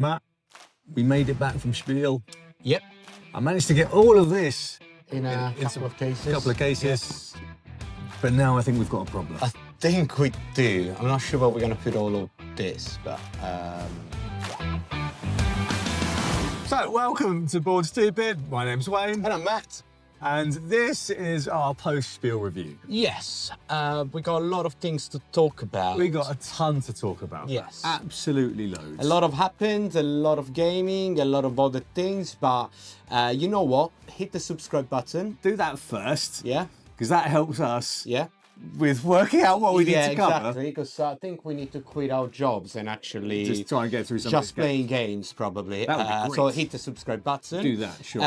Matt, we made it back from Spiel. Yep. I managed to get all of this In a couple of cases. couple of cases. But now I think we've got a problem. I think we do. I'm not sure where we're going to put all of this, but... So, welcome to Board Stupid. My name's Wayne. And I'm Matt. And this is our post-Spiel review. Yes, we got a lot of things to talk about. We got a ton to talk about. Yes. Absolutely loads. A lot of happened, a lot of gaming, a lot of other things, but you know what? Hit the subscribe button. Do that first. Yeah. Because that helps us Yeah. with working out what we need to cover. Exactly, because I think we need to quit our jobs and actually Just try and get through some just playing games probably. That would be great. So hit the subscribe button. Do that, sure.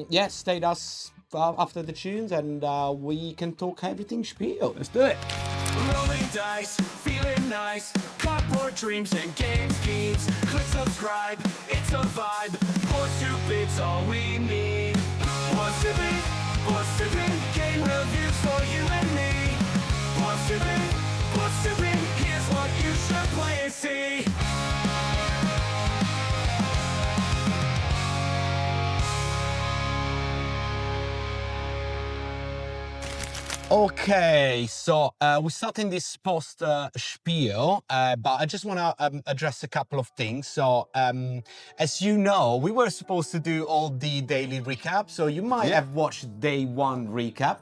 Yeah, stay with us after the tunes and we can talk everything Spiel. Let's do it. Rolling dice, feeling nice. Cardboard dreams and game schemes. Click subscribe, it's a vibe. Board Stupid's all we need. Board Stupid, game reviews for you and me. Board Stupid, here's what you should play and see. Okay, so we're starting this post spiel, but I just want to address a couple of things. So, as you know, we were supposed to do all the daily recap. So you might have watched day one recap.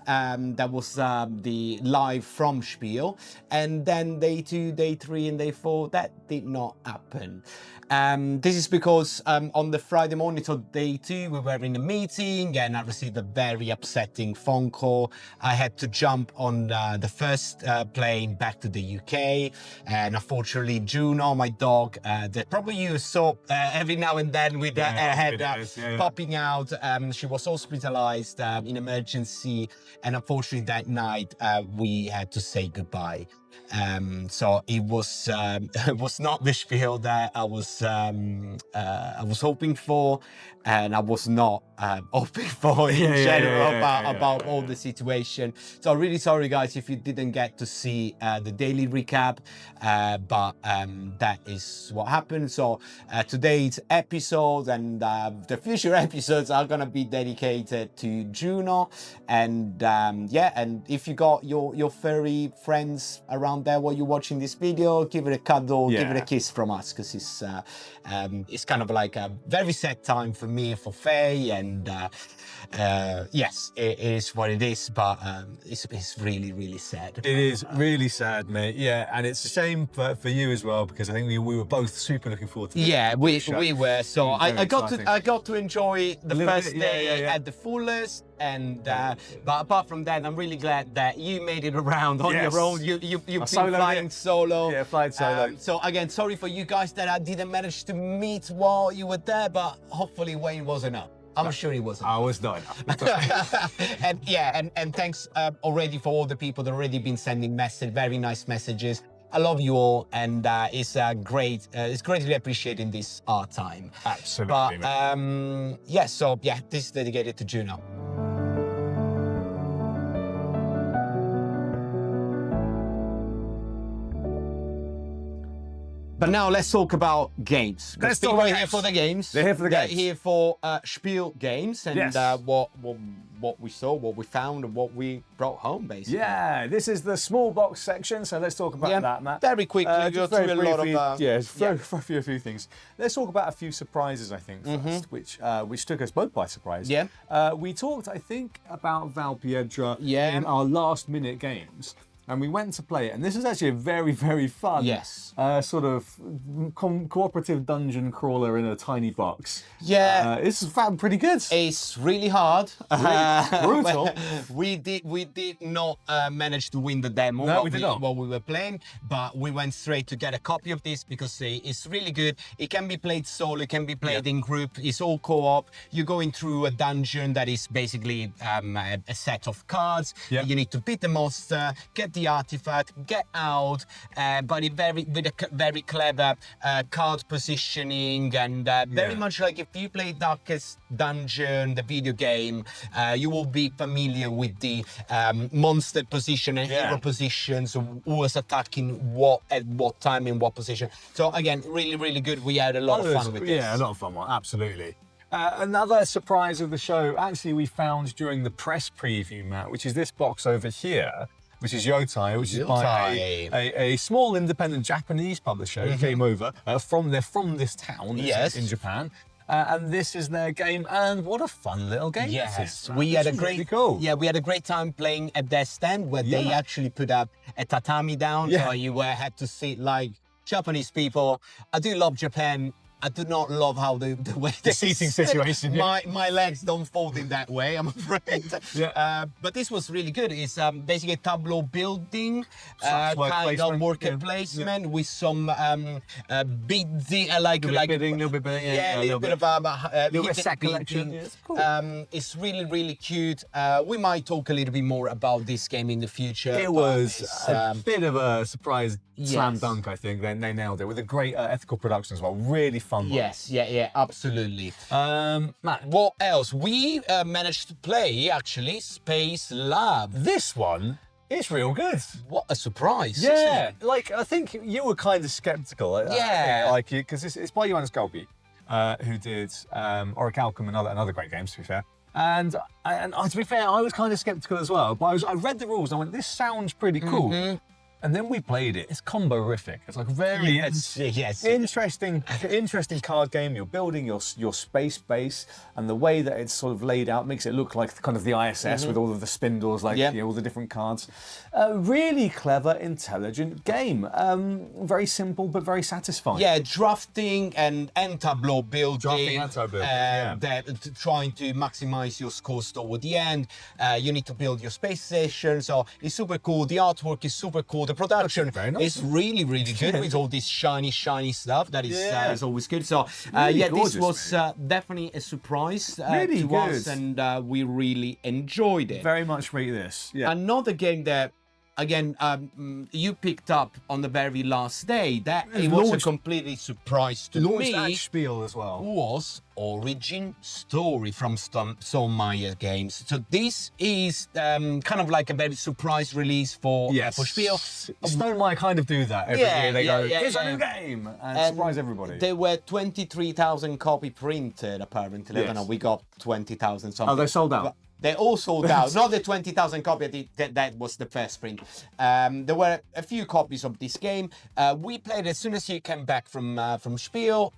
That was the live from Spiel, and then day 2, day 3, and day 4 that did not happen. This is because on the Friday morning, so day 2, we were in a meeting, and I received a very upsetting phone call. I had to jump on the first plane back to the UK, and unfortunately, Juno, my dog, that probably you saw every now and then with her head popping out. She was hospitalized in emergency. And unfortunately, that night we had to say goodbye. So it was not the Spiel that I was hoping for, and I was not hoping for in general about all the situation. So really sorry, guys, if you didn't get to see the daily recap, but that is what happened. So today's episode and the future episodes are gonna be dedicated to Juno, and and if you got your furry friends around there while you're watching this video, give it a cuddle, give it a kiss from us, because it's kind of like a very sad time for me, for Feya, and yes, it is what it is, but it's really, really sad. It is really sad, mate. Yeah, and it's a shame for you as well, because I think we were both super looking forward to it. Yeah, we were. So I got exciting. to enjoy the first day at the fullest, and but apart from that, I'm really glad that you made it around on your own. You've been flying solo. Yeah, flying solo. So again, sorry for you guys that I didn't manage to meet while you were there, but hopefully Wayne was enough. I'm sure he wasn't. I was not enough. and thanks already for all the people that already been sending very nice messages. I love you all, and it's great. It's greatly appreciating this art time. Absolutely. But so this is dedicated to Juno. But now let's talk about games. Let's People talk are about here for the games. They're here for the games. They're here for Spiel games and Yes. what we saw, what we found, and what we brought home, basically. Yeah, this is the small box section, so let's talk about that, Matt. Very quickly, go Just through very a lot briefly, of... a few things. Let's talk about a few surprises, I think, first, which took us both by surprise. Yeah. We talked, I think, about Valpiedra Yeah. in our last minute games. And we went to play it, and this is actually a very, very fun sort of cooperative dungeon crawler in a tiny box. Yeah. It's found pretty good. It's really hard. Brutal. We did not manage to win the demo No, we did not. while we were playing, but we went straight to get a copy of this because it's really good. It can be played solo, it can be played in group. It's all co-op. You're going through a dungeon that is basically a set of cards. Yeah. You need to beat the monster, get the artifact, get out, but with a very clever card positioning, and very much like if you play Darkest Dungeon, the video game, you will be familiar with the monster position and hero positions, who was attacking what at what time in what position. So again, really good. We had a lot of fun with this. Yeah, a lot of fun, absolutely. Another surprise of the show, actually, we found during the press preview, Matt, which is this box over here, which is Yotai, which is by a small independent Japanese publisher who came over from this town in Japan. And this is their game, and what a fun little game! Yes, we had a great time playing at their stand where they actually put up a tatami down, so you had to sit like Japanese people. I do love Japan. I do not love how the way the seating situation. My legs don't fold in that way, I'm afraid. But this was really good. It's basically tableau building, kind of worker placement with some bidding, little bit of set collection. It's cool. It's really cute. We might talk a little bit more about this game in the future. It was a bit of a surprise slam dunk, I think. They nailed it with a great ethical production as well. Really fun one. Yes, absolutely. Matt, what else? We managed to play, actually, Space Lab. This one is real good. What a surprise. Yeah, like, I think you were kind of skeptical. Like, because it's by Johannes Galbi, who did Orichalcum and other great games, to be fair. And to be fair, I was kind of skeptical as well. But I read the rules and I went, this sounds pretty cool. And then we played it. It's combo-rific. It's like very interesting card game. You're building your space base, and the way that it's sort of laid out makes it look like kind of the ISS with all of the spindles, like all the different cards. Really clever, intelligent game. Very simple but very satisfying. Yeah, drafting and tableau building. Trying to maximize your scores toward the end. You need to build your space station, so it's super cool. The artwork is super cool. The production is really good with all this shiny stuff. That is always good. So this was definitely a surprise to us, and we really enjoyed it. Very much rate this. Another game that, again, you picked up on the very last day. That it was a completely surprise to me. Launched at Spiel as well. Was Origin Story from Meyer Games. So this is kind of like a very surprise release for Spiel. Meyer kind of do that every year. They go, here's a new game, and surprise everybody. There were 23,000 copy printed, apparently. I don't know, we got 20,000 something. Oh, they sold out? They all sold out. Not the 20,000 copy. That was the first print. There were a few copies of this game. We played as soon as you came back from Spiel.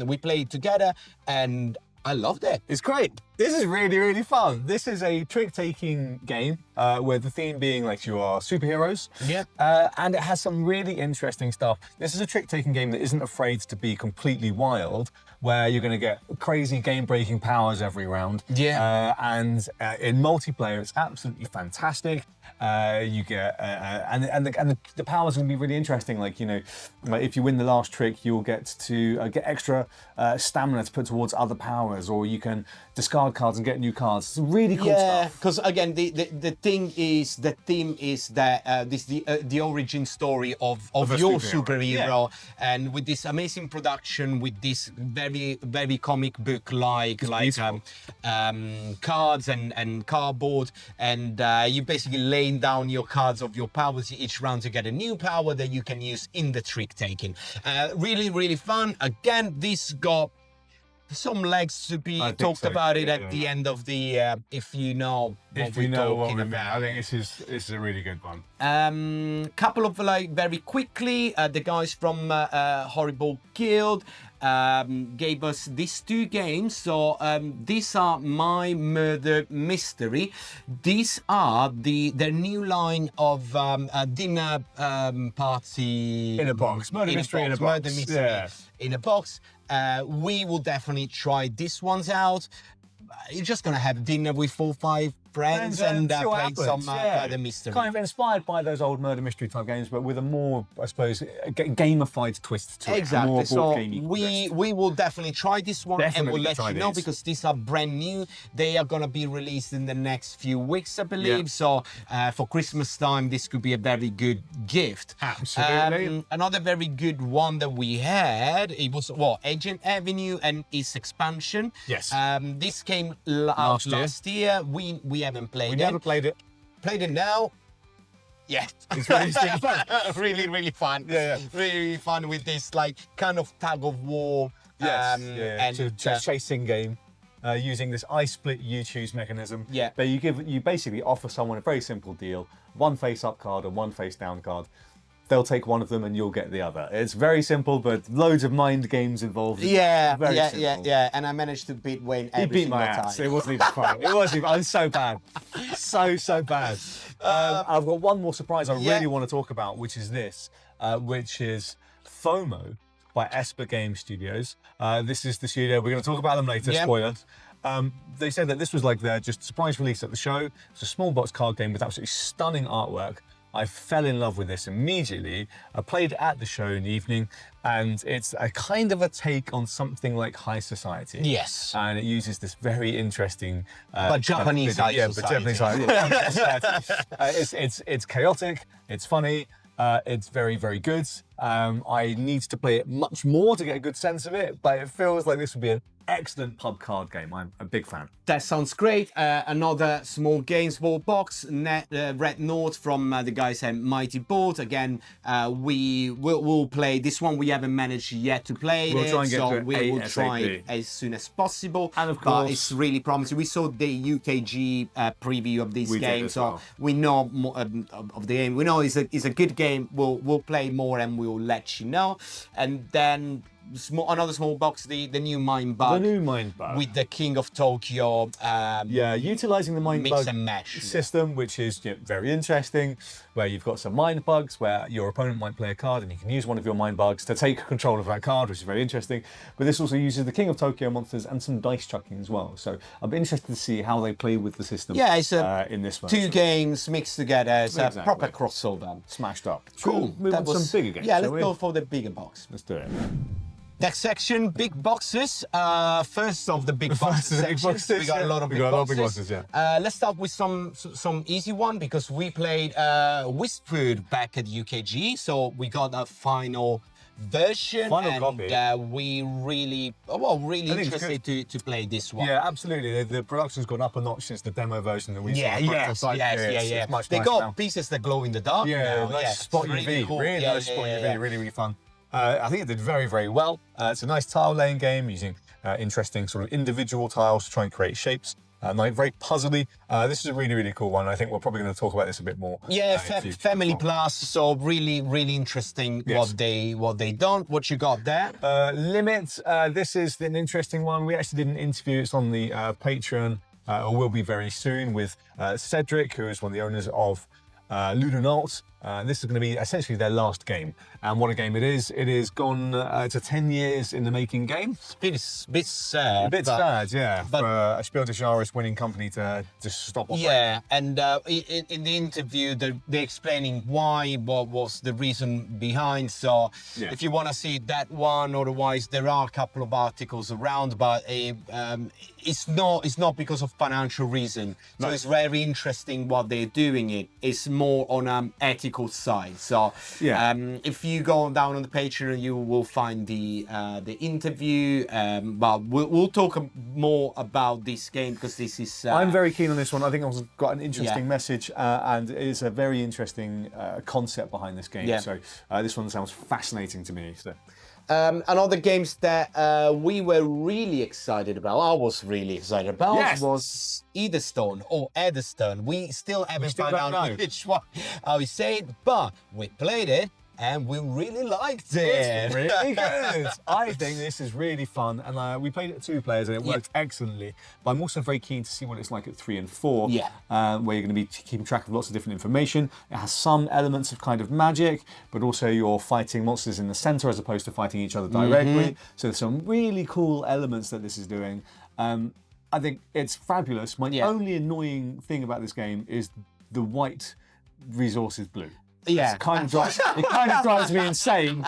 We played together, and I loved it. It's great. This is really fun. This is a trick-taking game where the theme being like you are superheroes. And it has some really interesting stuff. This is a trick-taking game that isn't afraid to be completely wild, where you're going to get crazy game-breaking powers every round. And in multiplayer, it's absolutely fantastic. You get and the powers are going to be really interesting. Like, you know, like if you win the last trick, you'll get to get extra stamina to put towards other powers, or you can discard cards and get new cards. It's really cool stuff. Because again, the theme is that this the origin story of your superhero, and with this amazing production, with this very comic book like cards and cardboard, and you basically laying down your cards of your powers each round to get a new power that you can use in the trick taking. Really fun. Again, this got some legs to be talked about at the end of the if you know what we're talking about. I think this is a really good one. Couple of very quickly, the guys from Horrible Guild gave us these two games. So these are My Murder Mystery. These are their new line of dinner party in a box. Murder mystery in a box. In a box. We will definitely try these ones out. You're just gonna have dinner with 4 or 5 friends and see what played some happens, yeah. murder mystery. Kind of inspired by those old murder mystery type games, but with a more, I suppose, gamified twist to it. Exactly. More So board-gamey we will definitely try this one and Definitely we'll let try you know these. because these are brand new. They are gonna be released in the next few weeks, I believe. Yeah. So for Christmas time, this could be a very good gift. Absolutely. Another very good one that we had, it was Agent Avenue and its expansion. Yes. This came out last year. We haven't played We it. never played it. Played it now. Yeah, It's really fun. really fun. Yeah. Really fun with this like kind of tug of war. Yes. And It's a chasing game. Using this I split you choose mechanism. Yeah. But you basically offer someone a very simple deal: one face up card and one face down card. They'll take one of them and you'll get the other. It's very simple, but loads of mind games involved. Very simple. And I managed to beat Wayne He every beat single my time. ass. It wasn't even fun. It wasn't even. I was so bad. So bad. I've got one more surprise I really want to talk about, which is this, which is FOMO by Esper Game Studios. This is the studio. We're going to talk about them later. Yeah. Spoilers. They said that this was like their just surprise release at the show. It's a small box card game with absolutely stunning artwork. I fell in love with this immediately. I played it at the show in the evening, and it's a kind of a take on something like High Society. Yes. And it uses this very interesting, But Japanese High yeah, Society. but Japanese High Society. It's chaotic. It's funny. It's very, very good. I need to play it much more to get a good sense of it, but it feels like this would be an excellent pub card game. I'm a big fan. That sounds great. Another small games board box, Red Note from the guys at Mighty Board. Again, we'll play this one. We haven't managed yet to play We'll it, try and get so to it we will try ASAP. it as soon as possible. And of but course- it's really promising. We saw the UKG preview of this We did game, as so well. we know more of the game. We know it's a good game. We'll play more and we'll let you know. And then another small box, the new Mind Bug. The new Mind Bug. With the King of Tokyo. Yeah, utilizing the mind Mix bug and mash. system, which is very interesting, where you've got some mind bugs where your opponent might play a card and you can use one of your mind bugs to take control of that card, which is very interesting. But this also uses the King of Tokyo monsters and some dice chucking as well. So I'm interested to see how they play with the system. Yeah, it's in this one. two games mixed together. It's Exactly. a proper crossover. Smashed up. Cool. Move on to some bigger games. Yeah, shall let's we? go for the bigger box. Let's do it. Next section, big boxes. First of the big boxes of the big section. boxes, We got yeah. a lot of We big got a lot of boxes. big boxes, yeah. Let's start with some easy one because we played Whispered back at UKG, so we got a final version. Final and, copy. We really think it's interested to play this one. Yeah, absolutely. The production's gone up a notch since the demo version that we saw. Yeah, on yes, Practical Site. yeah. It's much They nicer got now. pieces that glow in the dark. Yeah, now. nice spot it's UV. really cool. Really Yeah, nice spot yeah, UV. yeah. Really, really fun. I think it did very, very well. It's a nice tile laying game using interesting sort of individual tiles to try and create shapes. Like very puzzly. This is a really, really cool one. I think we're probably going to talk about this a bit more. Yeah, in future. Family Plus. So really, really interesting Yes. what they done. What you got there? Limit. This is an interesting one. We actually did an interview. It's on the Patreon, or will be very soon, with Cedric, who is one of the owners of Ludonaut. This is going to be essentially their last game. And what a game it is. It is gone to 10 years in the making game. It's a bit sad. A bit but- sad, yeah, but- for a Spiel Thesuaros winning company to just stop operating. Yeah, and in the interview, they're explaining why, what was the reason behind. So Yeah. if you want to see that one, otherwise there are a couple of articles around, but it's not because of financial reason. So it's very interesting what they're doing. It's more on ethical side. So Yeah. if you go down on the Patreon, you will find the interview. But we'll talk more about this game because this is. I'm very keen on this one. I think it's got an interesting Yeah. message and it is a very interesting concept behind this game. Yeah. So this one sounds fascinating to me. So. Another games that we were really excited about, I was really excited about, Yes. was Easterstone or Eddystone. We still haven't still found don't out know. which one how we say it, but we played it and we really liked it. It's really good. I think this is really fun, and we played it at 2 players, and it worked excellently. But I'm also very keen to see what it's like at 3 and 4, Yeah. where you're going to be keeping track of lots of different information. It has some elements of kind of magic, but also you're fighting monsters in the center as opposed to fighting each other directly. So there's some really cool elements that this is doing. I think it's fabulous. My Yeah. only annoying thing about this game is the white resource is blue. Yeah. It kind of drives me insane,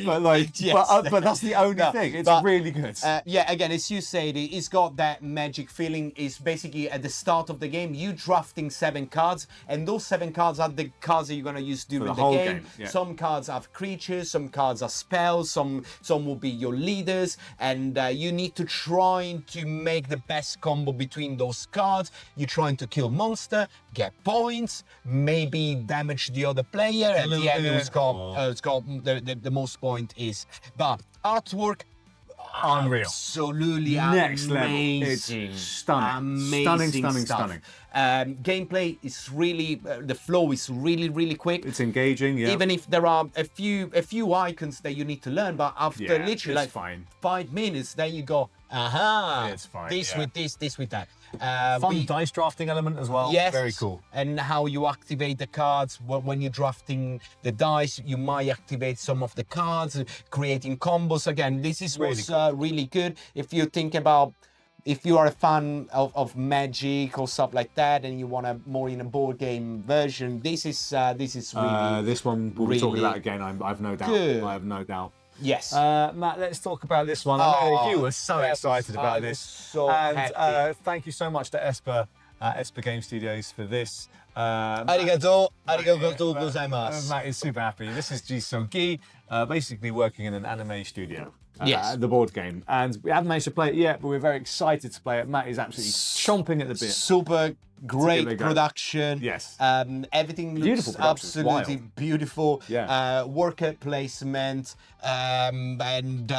but like, Yes. but that's the only thing. It's but, really good. Yeah, again, as you said, it's got that magic feeling. It's basically at the start of the game, you drafting 7 cards, and those 7 cards are the cards that you're gonna use during the whole game. game, yeah. Some cards have creatures, some cards are spells, some will be your leaders, and you need to try to make the best combo between those cards. You're trying to kill monster, get points, maybe damage the other player, and the end who's got the most point is. But artwork, Unreal. absolutely Next level. amazing. It's stunning. Amazing Stunning. Gameplay is really, the flow is really quick. It's engaging, yeah. Even if there are a few icons that you need to learn, but after literally it's like fine. 5 minutes, then you go, aha, It's fine, this yeah. with this with that. Fun dice drafting element as well. Yes. Very cool. And how you activate the cards. When you're drafting the dice, you might activate some of the cards, creating combos. Again, this is what's really good. If you think about, if you are a fan of Magic or stuff like that, and you want a more in a board game version, this is really This one we'll be talking really about again. I've no doubt. good. I have no doubt. yes. Matt, let's talk about this one. I know Oh, you were so excited I about was this. so and happy. thank you so much to Esper Game Studios for this. Arigato gozaimasu. Matt is super happy. This is Jisogi, basically working in an anime studio. Yes. The board game. And we haven't managed to play it yet, but we're very excited to play it. Matt is absolutely chomping at the bit. Super great it a go. production. Yes. Everything Beautiful looks production, it's absolutely wild. beautiful. Yeah. Worker placement, and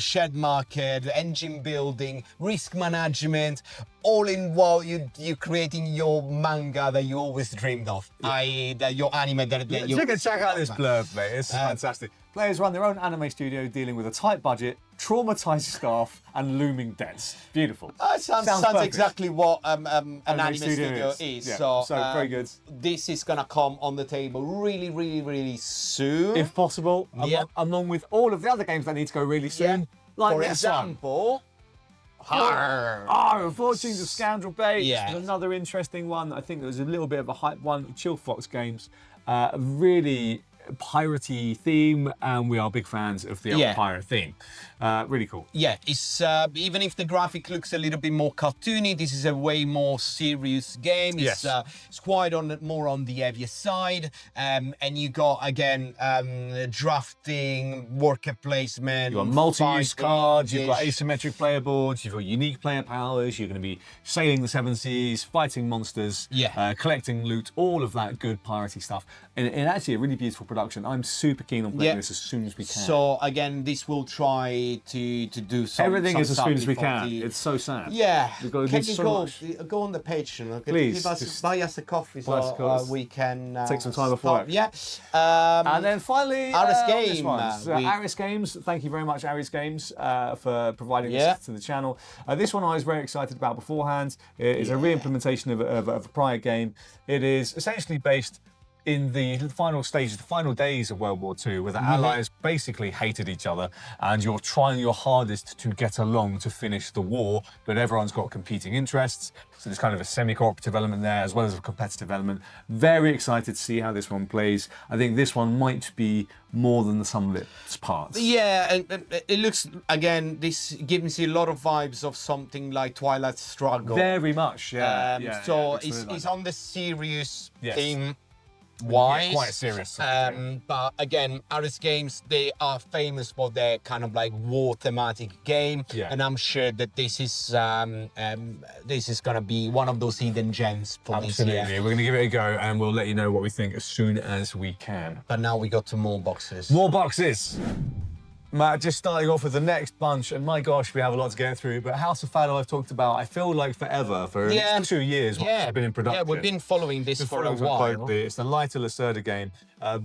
shed market, engine building, risk management, all in while you're creating your manga that you always dreamed of. Your anime that you You can check out this blurb, mate. It's fantastic. Players run their own anime studio dealing with a tight budget, traumatized staff, and looming debts. Beautiful. Sounds perfect. exactly what an anime studio is. Yeah, So, very good. This is gonna come on the table really soon. If possible, Yeah. along with all of the other games that need to go really soon. Like For this one. example, Fortunes of Scoundrel Bait. Yeah. Another interesting one. I think there was a little bit of a hype one. Chill Fox Games. Really piratey theme, and we are big fans of the Yeah. pirate theme. Really cool. yeah, it's even if the graphic looks a little bit more cartoony, this is a way more serious game. Yes. It's quite more on the heavier side, and you got again drafting, worker placement. You've got multi-use fighting, cards, you've got dish. asymmetric player boards, you've got unique player powers, you're going to be sailing the seven seas, fighting monsters, Yeah. collecting loot, all of that good piratey stuff. And actually a really beautiful production. I'm super keen on playing Yeah. this as soon as we can. So again, this will try to do some. Everything some is as soon as we something for can. the- It's so sad. Yeah, We've got to can do you so go, much. go on the Patreon? Okay? Please, Give us, just buy us a coffee buy us a so coffee. we can Take some time off stop. work. Yeah. And then finally, Aris on this Game, one. So we- Aris Games, thank you very much, Aris Games, for providing Yeah. this to the channel. This one I was very excited about beforehand. It is a re-implementation of a prior game. It is essentially based in the final stages, the final days of World War II, where the Allies basically hated each other, and you're trying your hardest to get along to finish the war, but everyone's got competing interests. So there's kind of a semi-cooperative element there, as well as a competitive element. Very excited to see how this one plays. I think this one might be more than the sum of its parts. Yeah, and it looks, again, this gives you a lot of vibes of something like Twilight Struggle. Very much, yeah. So looks it's, really like it's that. on the serious Yes. theme wise. Yeah, quite serious sort of thing. But again, Aris Games, they are famous for their kind of like war thematic game. Yeah. And I'm sure that this is gonna be one of those hidden gems for this year. Absolutely. We're going to give it a go, and we'll let you know what we think as soon as we can. But now we got to more boxes. More boxes. Matt, just starting off with the next bunch, and my gosh, we have a lot to get through. But House of Fado, I've talked about, I feel like forever, for Yeah. 2 years, once it's been in production. Yeah, we've been following this for a Following quite while. closely. It's the lighter Lacerda game,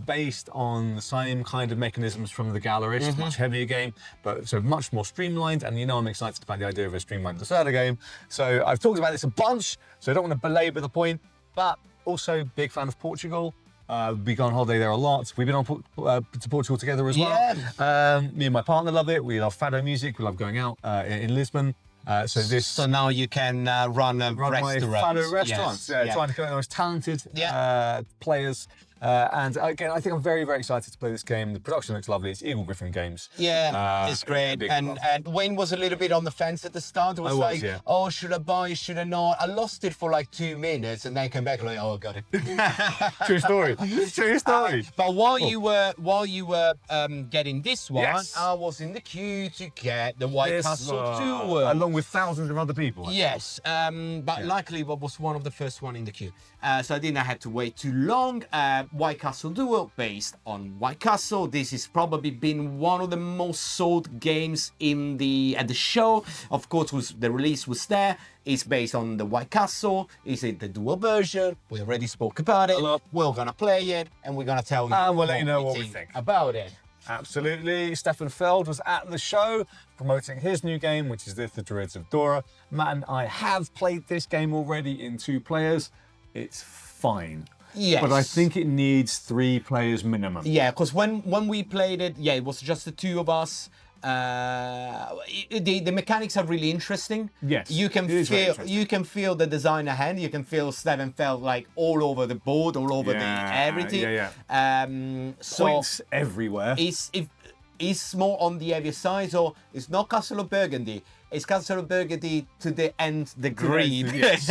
based on the same kind of mechanisms from the Gallerist. Mm-hmm. Much heavier game, but so much more streamlined. And you know I'm excited about the idea of a streamlined Lacerda game. So I've talked about this a bunch, so I don't want to belabor the point, but also big fan of Portugal. We go on holiday there a lot. We've been on to Portugal together as well. Me and my partner love it. We love Fado music. We love going out in Lisbon. So now you can run a run my restaurant. fellow restaurants. Yes. Trying to get the most talented players. And again, I think I'm very, very excited to play this game. The production looks lovely. It's Eagle Griffin Games. Yeah, it's great. big And Wayne was a little bit on the fence at the start. It was like, yeah. oh, should I buy? Should I not? I lost it for like 2 minutes, and then came back like, oh, I got it. True story. True story. But while you were getting this one, Yes. I was in the queue to get the White Castle Duel. Along with thousands of other people. Yes, but luckily I was one of the first one in the queue, so I didn't have to wait too long. White Castle Duel, based on White Castle. This has probably been one of the most sold games at the show. Of course, the release was there. It's based on the White Castle. It's in the dual version. We already spoke about it. We're gonna play it, and we're gonna tell you. And we'll let you know what we think about it. Absolutely. Stefan Feld was at the show promoting his new game, which is The Druids of Dora. Matt and I have played this game already in 2 players. It's fine. Yes. But I think it needs 3 players minimum. Yeah, because when we played it, it was just the 2 of us. The mechanics are really interesting. Yes, you can feel the designer hand. You can feel Stefan Feld like all over the board, all over everything. So points everywhere. It's more on the heavier side, so it's not Castle of Burgundy. It's Castle of Burgundy to the nth degree. Yes,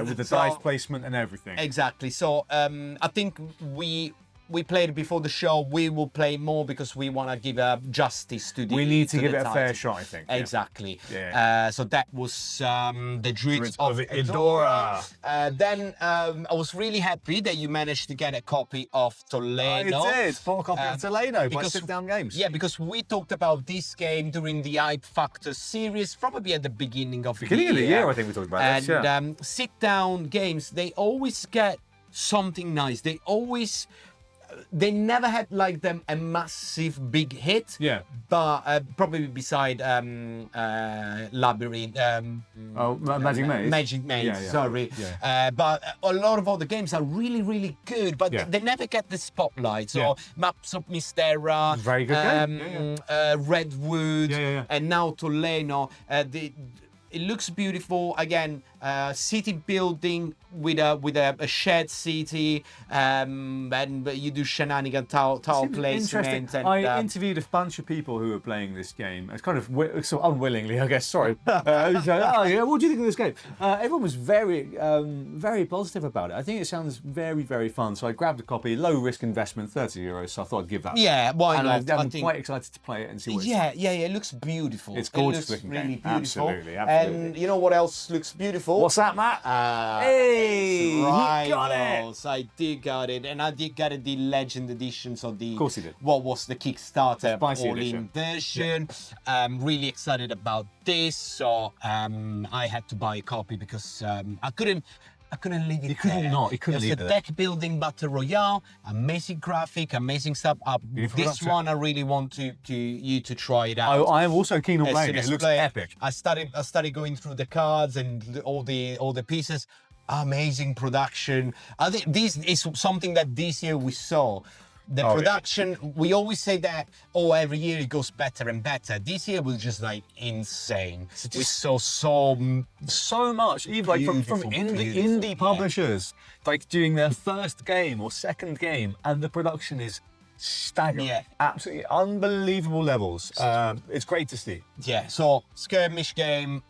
with the dice placement and everything. Exactly. So I think we played before the show. We will play more because we want to give justice to the. We need to give it a title. fair shot, I think. Exactly. Yeah. So that was the Druids of Edora. Then I was really happy that you managed to get a copy of Toledo. I did. Full copy of Toledo by Sit Down Games. Yeah, because we talked about this game during the Hype Factor series, probably at the beginning of the year. I think we talked about this. And Sit Down Games, they always get something nice. They never had like them a massive big hit. Yeah. But probably beside Labyrinth. Magic Maze. Magic Maze. Yeah. Sorry. Yeah. But a lot of other games are really, really good, but they never get the spotlight. So Maps of Mystera. Very good game. Redwood. Yeah. And now Toledo. It looks beautiful. Again, city building with a shared city, and you do shenanigan tile placement. And, I interviewed a bunch of people who were playing this game. It's kind of sort of unwillingly, I guess. Sorry. What do you think of this game? Everyone was very, very positive about it. I think it sounds very, very fun. So I grabbed a copy. Low risk investment, €30. So I thought I'd give that. Yeah, why not? I'm quite excited to play it and see what. Yeah. It looks beautiful. It's gorgeous looks looking really game. beautiful. Absolutely. And you know what else looks beautiful? What's that, Matt? Hey, you got it! I did got it, and I did get it, the Legend edition. So of course you did. What was the Kickstarter Spicy all-in version? I'm really excited about this. So I had to buy a copy because I couldn't leave it. You couldn't not. You couldn't leave it. It's a deck building battle royale, amazing graphic, amazing stuff. This one I really want you to try it out. I am also keen on playing it. It looks epic. I started going through the cards and all the pieces. Amazing production. I think this is something that this year we saw. The production, we always say that, every year it goes better and better. This year was just like insane. We saw so much, even like from indie publishers, like doing their first game or second game, and the production is staggering. Yeah. Absolutely unbelievable levels. It's great to see. Yeah, so skirmish game,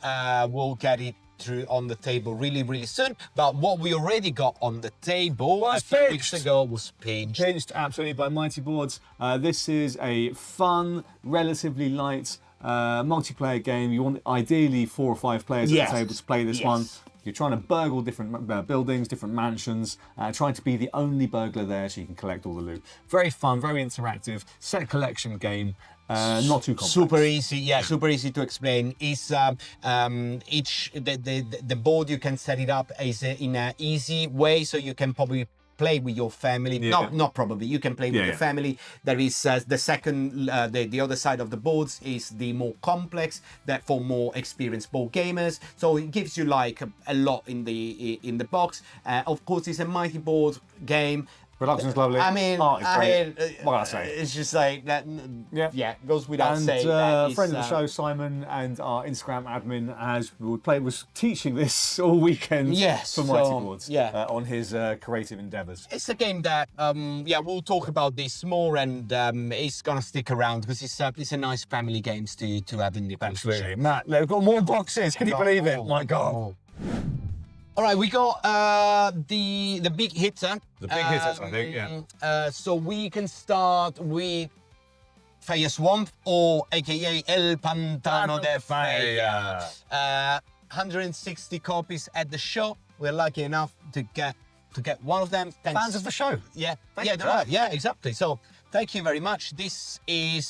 we'll get it through on the table really, really soon. But what we already got on the table a few weeks ago was pinched absolutely by Mighty Boards. This is a fun, relatively light multiplayer game. You want ideally 4 or 5 players at the table to play this one. You're trying to burgle different buildings, different mansions, trying to be the only burglar there so you can collect all the loot. Very fun, very interactive, set collection game. Not too complex. Super easy, super easy to explain. It's the board, you can set it up is in an easy way, so you can probably play with your family. Not probably. You can play with your family. There is the second, the other side of the boards is the more complex, that for more experienced board gamers. So it gives you like a lot in the box. Of course, it's a Mighty Board game. Production's lovely. I mean, art is great. What can I say? It's just like that. Yeah. Yeah, goes without And saying. That friend is, of the show, Simon, and our Instagram admin, was teaching this all weekend Yes, for so, Mighty Boards yeah. on his creative endeavours. It's a game that, we'll talk about this more, and it's gonna stick around because it's a nice family games to have in the Absolutely. Matt, they've got more boxes. Can you believe it? My God. All right, we got the big hitter. The big hitters, I think, yeah. So we can start with Feya Swamp, or AKA El Pantano de Feya. 160 copies at the show. We're lucky enough to get one of them. Thanks. Fans of the show. Yeah, Thank you for there are. that. Yeah, exactly. So thank you very much.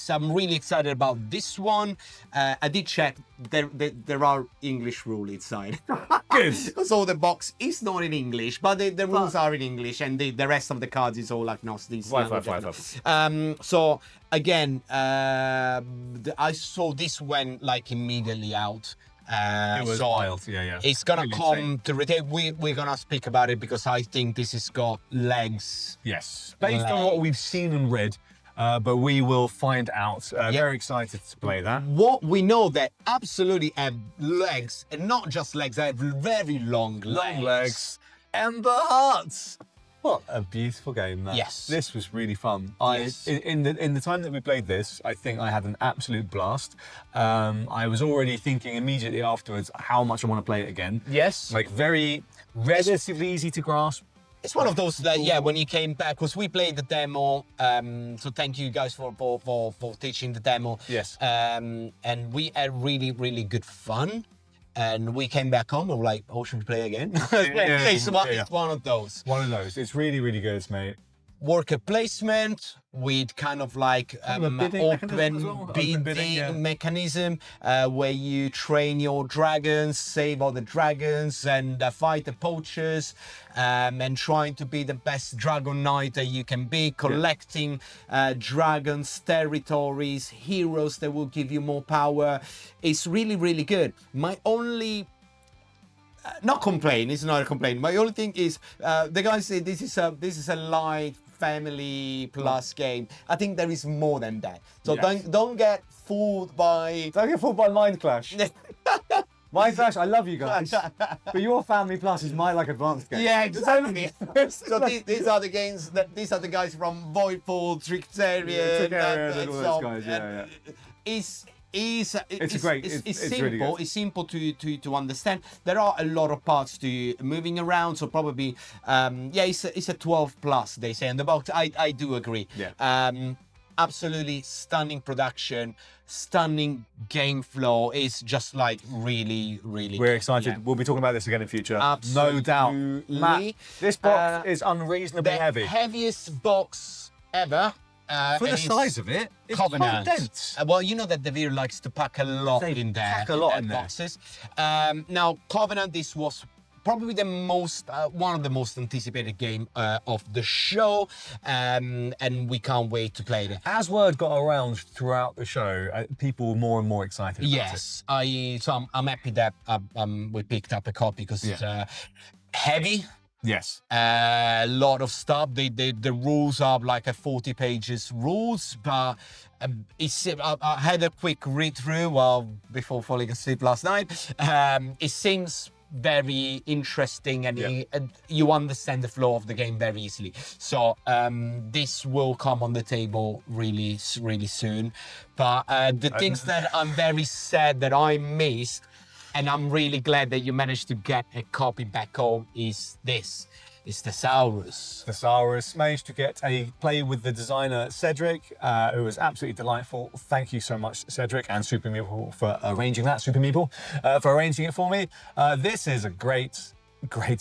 I'm really excited about this one. I did check. There are English rules inside. Good. So the box is not in English, but the rules are in English, and the rest of the cards is all agnostic. So again, I saw this went like immediately out. It was wild, yeah. It's gonna Really come insane. to retail. We're gonna speak about it because I think this has got legs. Yes. Based on what we've seen and read, but we will find out. Very excited to play that. What we know that absolutely have legs, and not just legs, they have very long legs. Ember Hearts. What a beautiful game, that. Yes. This was really fun. Yes. In the time that we played this, I think I had an absolute blast. I was already thinking immediately afterwards how much I want to play it again. Yes. Like very relatively easy to grasp. It's one of those that, when you came back, because we played the demo, so thank you guys for teaching the demo. Yes. And we had really, really good fun. And we came back home and we're like, oh, should we play again? It's one of those. One of those. It's really, really good, mate. Worker placement with kind of like Open bidding mechanism where you train your dragons, save all the dragons, and fight the poachers, and trying to be the best dragon knight that you can be, collecting dragons, territories, heroes that will give you more power. It's really, really good. My only not complaint. It's not a complaint. My only thing is the guys say this is a light family plus game. I think there is more than that. So don't get fooled by Mind Clash. Mind Clash, I love you guys, but your Family Plus is my advanced game. Yeah, exactly. So these are the games these are the guys from Voidfall, Trickterion, and all those guys. Yeah. It's great. It's It's simple. really good. It's simple to understand. There are a lot of parts to moving around, so probably it's a 12 plus. They say in the box. I do agree. Yeah. Absolutely stunning production, stunning game flow. It's just really, really. We're good. excited. Yeah. We'll be talking about this again in future. Absolutely. No doubt. Matt, this box is unreasonably The heavy. heaviest box ever. For the and size of it, it's Covenant. quite dense. Well, you know that Devir likes to pack a lot They in there. pack a lot in there. boxes. Now, Covenant, this was probably the most one of the most anticipated game of the show, and we can't wait to play it. As word got around throughout the show, people were more and more excited about it. Yes, I'm happy that we picked up a copy because it's heavy. Yes. A lot of stuff. The rules are like a 40 pages rules, but I had a quick read through before falling asleep last night. It seems very interesting, and you understand the flow of the game very easily. So this will come on the table really, really soon. But the things that I'm very sad that I missed, and I'm really glad that you managed to get a copy back home, is this. It's Thesaurus. Thesaurus managed to get a play with the designer Cedric, who was absolutely delightful. Thank you so much, Cedric, and Super Meeple for arranging that. Super Meeple for arranging it for me. This is a great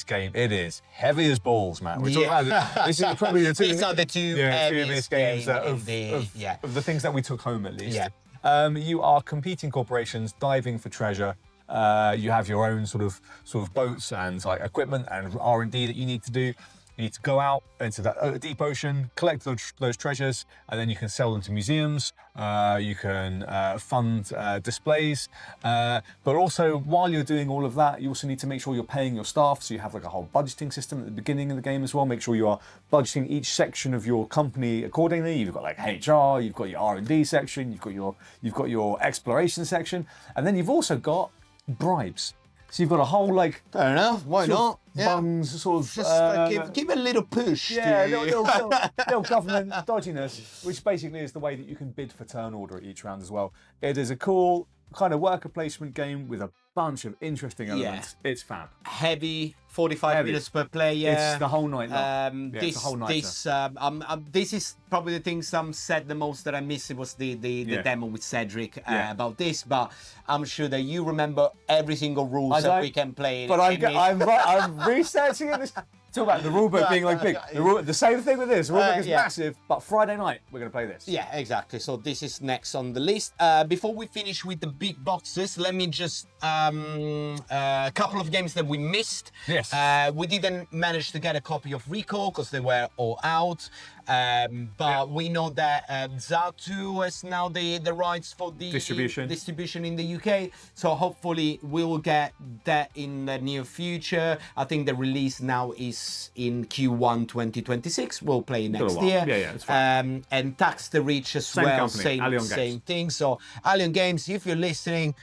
game. It is heavy as balls, man. We're talking about this is probably the two. These are the two heaviest games of the things that we took home, at least. Yeah. You are competing corporations diving for treasure. You have your own sort of boats and equipment and R&D that you need to do. You need to go out into that deep ocean, collect those treasures, and then you can sell them to museums. You can fund displays. But also, while you're doing all of that, you also need to make sure you're paying your staff. So you have like a whole budgeting system at the beginning of the game as well. Make sure you are budgeting each section of your company accordingly. You've got like HR, you've got your R&D section, you've got your exploration section, and then you've also got bribes. So you've got a whole like Fair enough. Why not? bungs sort of Just give it a little push. yeah, to- little government dodginess, which basically is the way that you can bid for turn order at each round as well. It is a cool kind of worker placement game with a bunch of interesting elements. It's fab. Heavy, 45 Heavy. minutes per player. It's the whole night long. Yeah, this, it's a whole night. this is probably the thing Sam said the most that I missed. It was the demo with Cedric about this, but I'm sure that you remember every single rules that we can play. But I'm researching it. Talk about the rulebook being like big. The same thing with this. The rulebook is massive, but Friday night we're going to play this. Yeah, exactly. So this is next on the list. Before we finish with the big boxes, let me just a couple of games that we missed. Yes. We didn't manage to get a copy of Recall because they were all out. But we know that Zatu has now the rights for the distribution in the UK. So hopefully we will get that in the near future. I think the release now is in Q1 2026. We'll play next year. Yeah, it's fine. And Tax the Reach as Same well. company, Same thing. So Alien Games, if you're listening,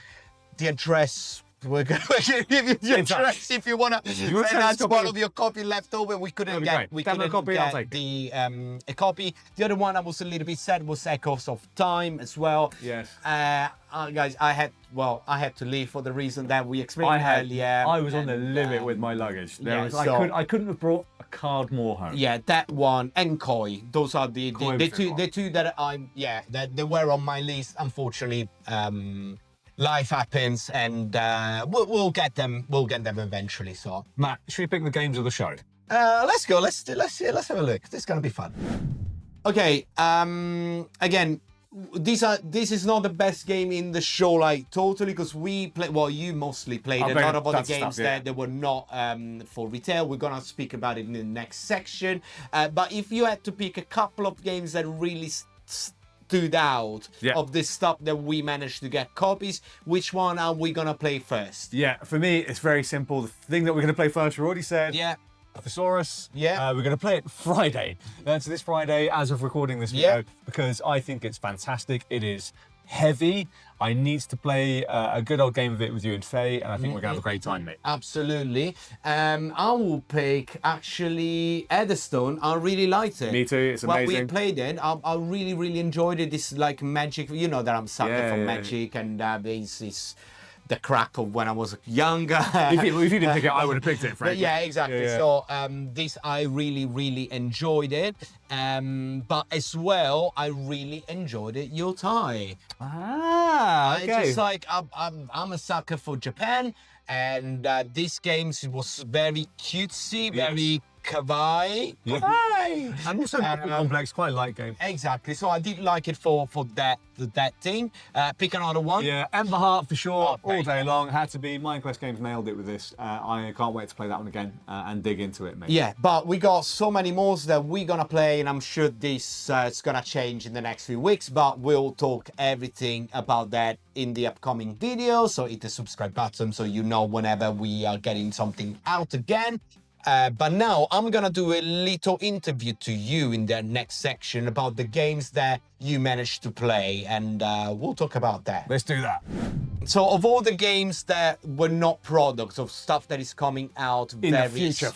the address. We're going to give you the address if you want to send us one of your copy left over. We couldn't get a copy. The other one I was a little bit sad was Echoes of Time as well. Yes. Guys, I had to leave for the reason that we explained earlier. I was on the limit with my luggage. I couldn't have brought a card more home. Yeah, that one and Koi. Those are the two that that they were on my list. Unfortunately, life happens, and we'll get them. We'll get them eventually. So, Matt, should we pick the games of the show? let's go. Let's have a look. This is gonna be fun. Okay. Again, this is not the best game in the show, like totally, because we play. Well, you mostly played a lot of other games that were not for retail. We're gonna speak about it in the next section. But if you had to pick a couple of games that really stood out of this stuff that we managed to get copies, which one are we gonna play first? Yeah, for me, it's very simple. The thing that we're gonna play first, we already said. Yeah. Thesaurus. Yeah. We're going to play it Friday. That's this Friday as of recording this video because I think it's fantastic. It is heavy. I need to play a good old game of it with you and Faye, and I think we're going to have a great time, mate. Absolutely. I will pick actually Eddystone. I really liked it. Me too. It's amazing. When we played it, I really, really enjoyed it. It's like magic. You know that I'm sucker for magic, and it's the crack of when I was younger. If you didn't pick it, I would have picked it, frankly. Yeah, exactly. Yeah. So this, I really, really enjoyed it. But as well, I really enjoyed it, your tie. Okay. I just like, I'm a sucker for Japan, and this game was very cutesy, very kawaii. Hi. And also complex, quite a light game. Exactly. So I did like it for that thing. Pick another one. Yeah, Ember Heart for sure. All day long. Had to be. Mind Quest Games nailed it with this. I can't wait to play that one again and dig into it, mate. Yeah, but we got so many more that we're gonna play, and I'm sure this is gonna change in the next few weeks. But we'll talk everything about that in the upcoming video. So hit the subscribe button so you know whenever we are getting something out again. But now I'm gonna do a little interview to you in the next section about the games that you managed to play, and we'll talk about that. Let's do that. So of all the games that were not products of stuff that is coming out in the future,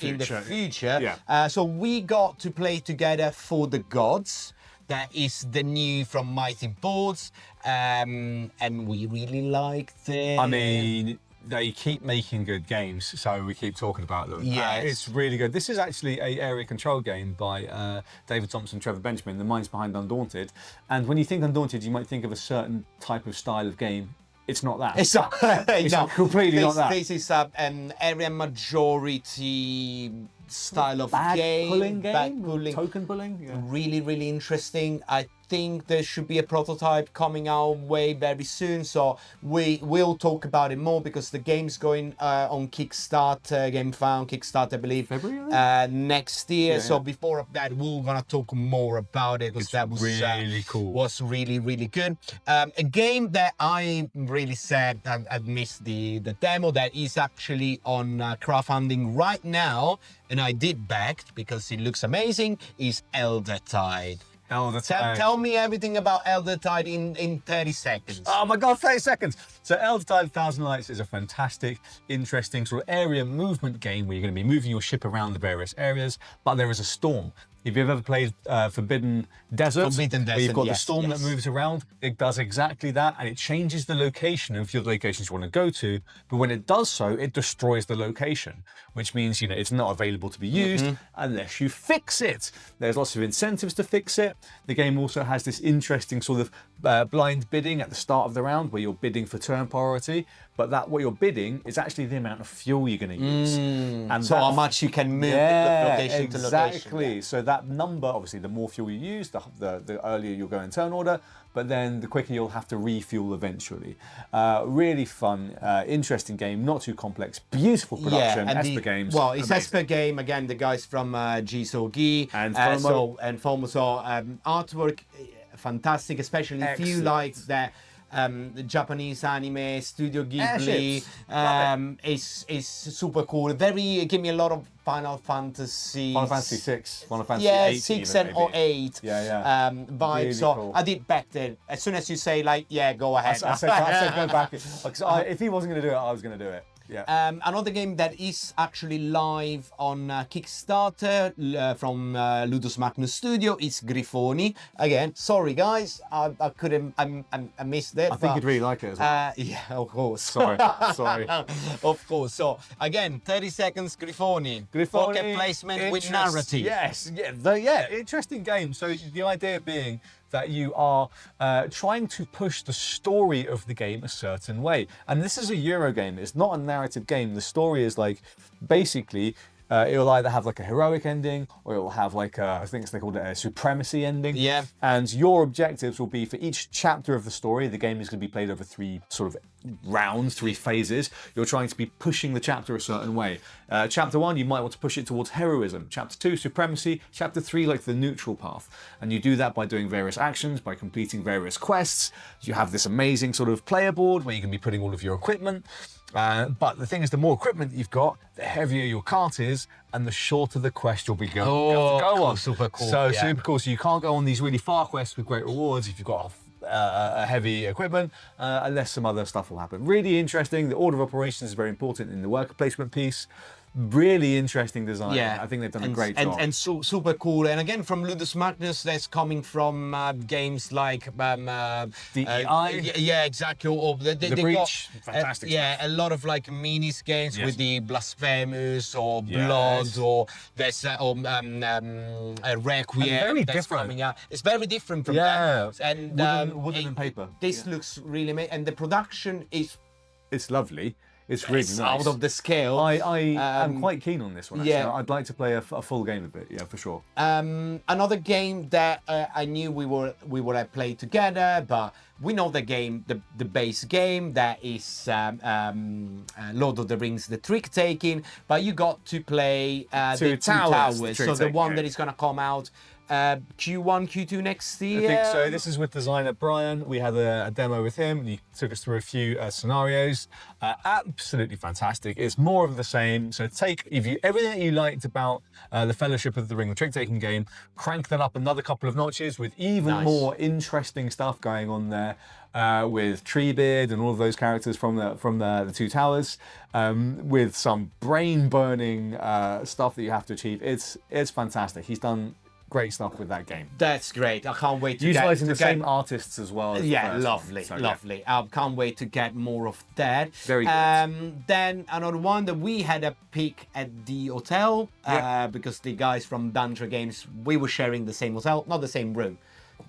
so we got to play together For the Gods. That is the new from Mighty Boards, and we really liked it. I mean, they keep making good games, so we keep talking about them. Yes. It's really good. This is actually a area control game by David Thompson, Trevor Benjamin, the minds behind Undaunted. And when you think Undaunted, you might think of a certain type of style of game. It's not that. It's not. It's not completely not that. This is an area majority style of Bag game. pulling game? Bag pulling. Token pulling? Yeah. Really, really interesting. I think there should be a prototype coming our way very soon. So we will talk about it more because the game's going on Kickstarter, GameFound, Kickstarter, I believe, February? next year. Yeah, so before that, we're gonna talk more about it because that was really cool. Was really, really good. A game that I really said I missed the demo that is actually on crowdfunding right now, and I did back because it looks amazing, is Elder Tide. Elder Tide. Tell me everything about Elder Tide in 30 seconds. Oh my God, 30 seconds. So Elder Tide Thousand Lights is a fantastic, interesting sort of area movement game where you're going to be moving your ship around the various areas, but there is a storm. If you've ever played Forbidden Desert, where you've got the storm that moves around, it does exactly that, and it changes the location of your locations you want to go to. But when it does so, it destroys the location, which means it's not available to be used unless you fix it. There's lots of incentives to fix it. The game also has this interesting sort of blind bidding at the start of the round, where you're bidding for turn priority. But what you're bidding is actually the amount of fuel you're going to use. And so how much you can move location to location. Exactly. So that number, obviously, the more fuel you use, the earlier you'll go in turn order, but then the quicker you'll have to refuel eventually. Really fun, interesting game, not too complex, beautiful production, Esper Games. Well, it's Esper Game, again, the guys from G-So-Gi and FOMO. So artwork, fantastic, especially if you like that. The Japanese anime, Studio Ghibli, is super cool. Give me a lot of Final Fantasy 6, Final Fantasy 8, 6 even, or 8 vibe. Really so cool. I did back then. As soon as you say go ahead. I said go back. If he wasn't going to do it, I was going to do it. Yeah. Another game that is actually live on Kickstarter from Ludus Magnus Studio is Grifoni. Again, sorry guys, I couldn't. I missed it. I think you'd really like it as well. Yeah, of course. Sorry. Of course. So again, 30 seconds, Grifoni. Pocket placement with narrative. Yes. Interesting game. So the idea being that you are trying to push the story of the game a certain way. And this is a Euro game. It's not a narrative game. The story is like, basically, it'll either have like a heroic ending, or it'll have like I think they called it a supremacy ending. Yeah. And your objectives will be, for each chapter of the story, the game is going to be played over 3 sort of rounds, 3 phases. You're trying to be pushing the chapter a certain way. Chapter 1, you might want to push it towards heroism. Chapter 2, supremacy. Chapter 3, like the neutral path. And you do that by doing various actions, by completing various quests. You have this amazing sort of player board where you can be putting all of your equipment. But the thing is, the more equipment that you've got, the heavier your cart is, and the shorter the quest you'll be going to go on. Super cool. So super cool. So you can't go on these really far quests with great rewards if you've got a heavy equipment, unless some other stuff will happen. Really interesting. The order of operations is very important in the worker placement piece. Really interesting design. Yeah, I think they've done a great job. And super cool. And again, from Ludus Magnus, that's coming from games like DEI. Yeah, exactly. Or The Breach, fantastic. A lot of like minis games with the Blasphemous or Blood, or there's Requiem. And very that's different. Coming out. It's very different from that. And wooden and paper. This looks really amazing, and the production is. It's lovely. It's really nice. Out of the scale. I am quite keen on this one, actually. Yeah. I'd like to play a full game of it, for sure. Another game that I knew we would play together, but we know the game, the base game, that is Lord of the Rings, the trick taking, but you got to play Two Towers, so the one that is going to come out Q1, Q2 next year. I think so. This is with designer Brian. We had a demo with him, and he took us through a few scenarios. Absolutely fantastic. It's more of the same. So everything that you liked about the Fellowship of the Ring, the trick-taking game, crank that up another couple of notches with even more interesting stuff going on there. With Treebeard and all of those characters from the Two Towers, with some brain-burning stuff that you have to achieve. It's fantastic. He's done great stuff with that game. That's great. I can't wait to utilising the same artists as well. As lovely. I can't wait to get more of that. Very good. Then another one that we had a peek at the hotel because the guys from Dandra Games, we were sharing the same hotel, not the same room.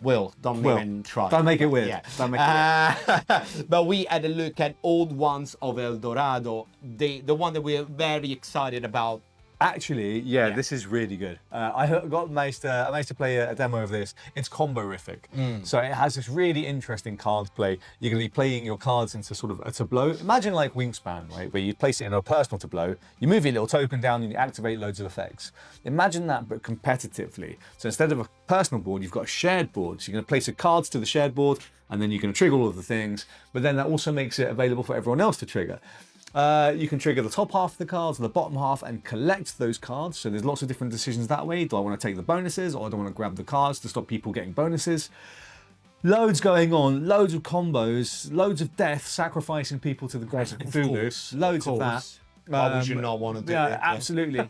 Don't even try. Don't make it weird. Yeah. Don't make it weird. But we had a look at old ones of El Dorado. The one that we're very excited about Actually, yeah, this is really good. I managed to play a demo of this. It's combo-rific. So it has this really interesting card play. You're going to be playing your cards into sort of a tableau. Imagine like Wingspan, right? Where you place it in a personal tableau, you move your little token down and you activate loads of effects. Imagine that, but competitively. So instead of a personal board, you've got a shared board. So you're going to place your cards to the shared board, and then you can trigger all of the things. But then that also makes it available for everyone else to trigger. You can trigger the top half of the cards and the bottom half and collect those cards. So there's lots of different decisions that way. Do I want to take the bonuses, or do I want to grab the cards to stop people getting bonuses? Loads going on, loads of combos, loads of death, sacrificing people to the gods of Cthulhu. Loads of that. Why would you not want to do it? Yeah, absolutely.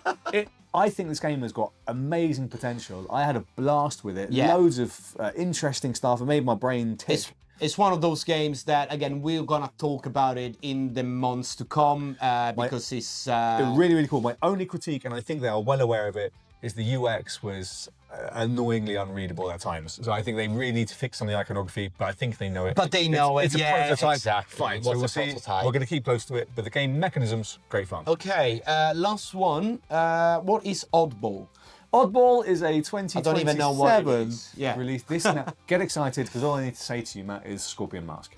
I think this game has got amazing potential. I had a blast with it. Yeah. Loads of interesting stuff. It made my brain tick. It's one of those games that, again, we're gonna talk about it in the months to come because it's really, really cool. My only critique, and I think they are well aware of it, is the UX was annoyingly unreadable at times. So I think they really need to fix some of the iconography, but I think they know it. But they know it's it, a yeah, prototype. exactly. Fine, so What's we'll a see. prototype? We're going to keep close to it, but the game mechanisms, great fun. Okay, last one. What is Oddball? Oddball is a 2027 I don't even know what it is. Yeah. release. This now, get excited, because all I need to say to you, Matt, is Scorpion Mask.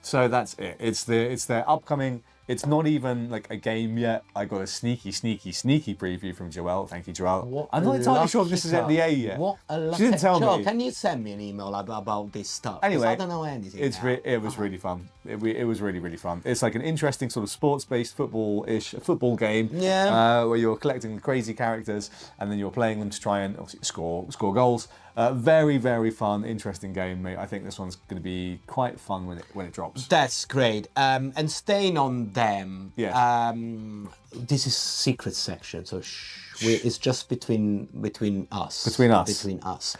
So that's it. It's their upcoming. It's not even like a game yet. I got a sneaky preview from Joelle. Thank you, Joelle. I'm not entirely sure if this is NDA yet. What a She didn't tell Joel, me. can you send me an email about this stuff? 'Cause Anyway, I don't know anything. it was really fun. It was really, really fun. It's like an interesting sort of sports-based football game. Yeah. Where you're collecting the crazy characters and then you're playing them to try and obviously score goals. Very, very fun, interesting game, mate. I think this one's going to be quite fun when it drops. That's great. And staying on them. Yeah. This is secret section, so it's just between us. Between us. Between us.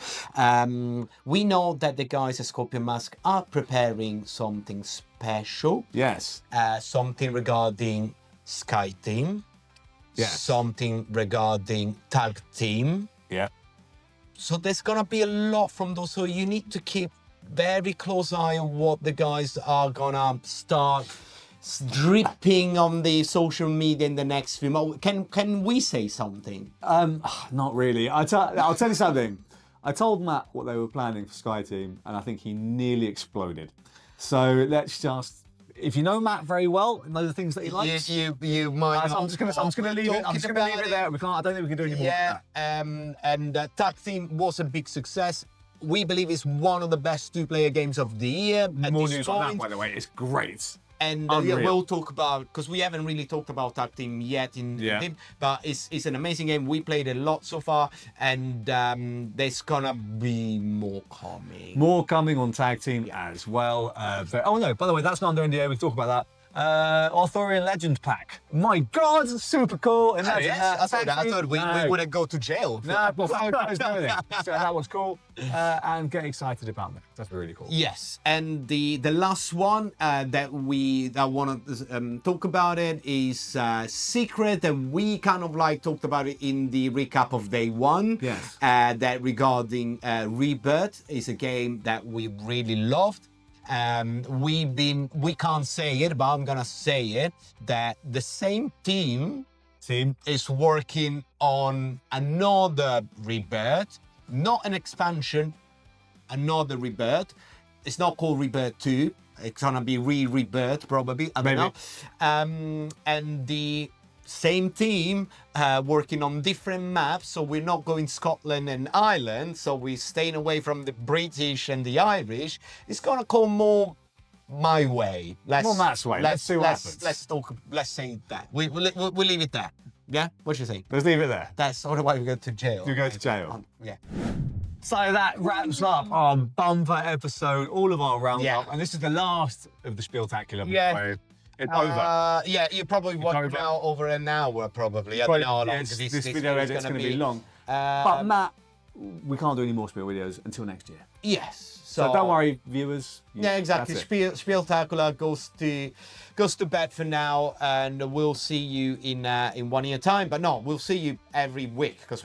We know that the guys at Scorpion Mask are preparing something special. Yes. Something regarding Sky Team. Yes. Something regarding Tag Team. Yeah. So there's gonna be a lot from those. So you need to keep very close eye on what the guys are gonna start dripping on the social media in the next few months. Can we say something? Not really. I'll tell you something. I told Matt what they were planning for Sky Team, and I think he nearly exploded. So let's just. If you know Matt very well and know the things that he likes, You might. I'm just gonna leave it. I'm just gonna leave it there. I don't think we can do any more. Yeah. And Tag Team was a big success. We believe it's one of the best two-player games of the year. More news on that, by the way. It's great. And we'll talk about, because we haven't really talked about Tag Team yet but it's an amazing game. We played a lot so far, and there's gonna be more coming. More coming on Tag Team as well. Oh no, by the way, that's not under NDA. We can talk about that. Arthurian Legend pack. My God, super cool. Imagine that. I thought we wouldn't go to jail. No, well, so that was cool. And get excited about that. That's really cool. Yes, and the last one that I want to talk about it is Secret, and we kind of like talked about it in the recap of day one. Yes. That regarding Rebirth is a game that we really loved. We can't say it, but I'm gonna say it, that the same team is working on another Rebirth, not an expansion, another Rebirth. It's not called Rebirth 2. It's gonna be Rebirth probably. I don't know. And the same team working on different maps, so we're not going Scotland and Ireland, so we're staying away from the British and the Irish. It's gonna come more my way. More Matt's way. Let's see what happens. Let's say that. We'll leave it there. Yeah? What do you think? Let's leave it there. That's sort of why we go to jail. You go to jail. Yeah. So that wraps up our bumper episode, all of our roundup, and this is the last of the Spieltacular. Yeah. It's over. Yeah, you probably watched now over an hour, probably. I don't know how long this video edit's going to be long. But Matt, we can't do any more Spiel videos until next year. Yes. So don't worry, viewers. Yeah, exactly. Spieltacular goes to bed for now, and we'll see you in 1 year time. But no, we'll see you every week because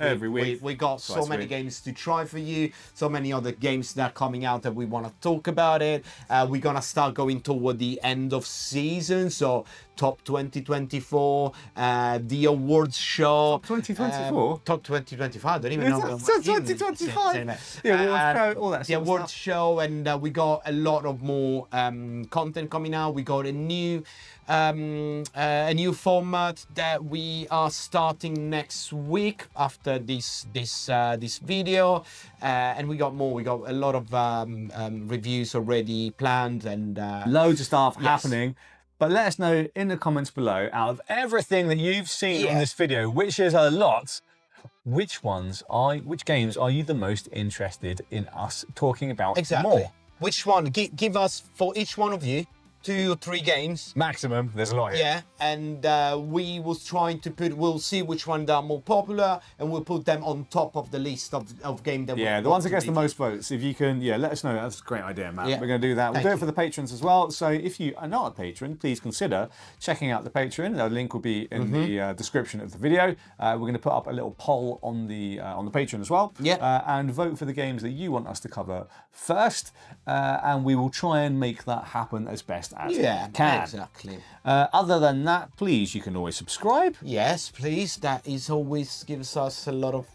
we got so many games to try for you, so many other games that are coming out that we want to talk about it. We're gonna start going toward the end of season, so top 2024, the awards show. 2024. Top 2025. I don't even know. 2025. The awards show, all that. The awards show, and we got a lot of more content coming out. We got a new format that we are starting next week after this video, and we got more. We got a lot of reviews already planned, and loads of stuff happening. But let us know in the comments below, out of everything that you've seen in this video, which is a lot, which games are you the most interested in us talking about more? Which one? Give us, for each one of you, 2 or 3 games. Maximum, there's a lot here. Yeah, and we was trying to we'll see which one are more popular, and we'll put them on top of the list of games that the ones that get the most votes. If you can, let us know. That's a great idea, Matt. Yeah. We're going to do that. We'll do it for the patrons as well. So if you are not a patron, please consider checking out the Patreon. The link will be in the description of the video. We're going to put up a little poll on the Patreon as well. Yeah. And vote for the games that you want us to cover first, and we will try and make that happen as best as we can. Exactly. Other than that, please, you can always subscribe. Yes, please. That is always gives us a lot of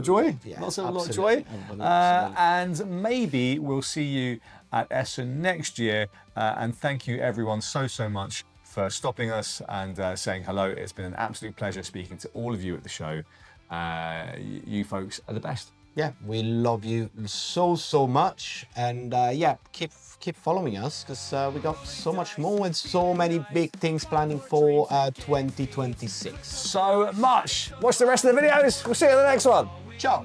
joy. Yeah, Lots of a lot of joy. And maybe we'll see you at Essen next year. And thank you everyone so much for stopping us and saying hello. It's been an absolute pleasure speaking to all of you at the show. You folks are the best. Yeah, we love you so much, and keep following us because we got so much more and so many big things planning for 2026. So much. Watch the rest of the videos. We'll see you in the next one. Ciao.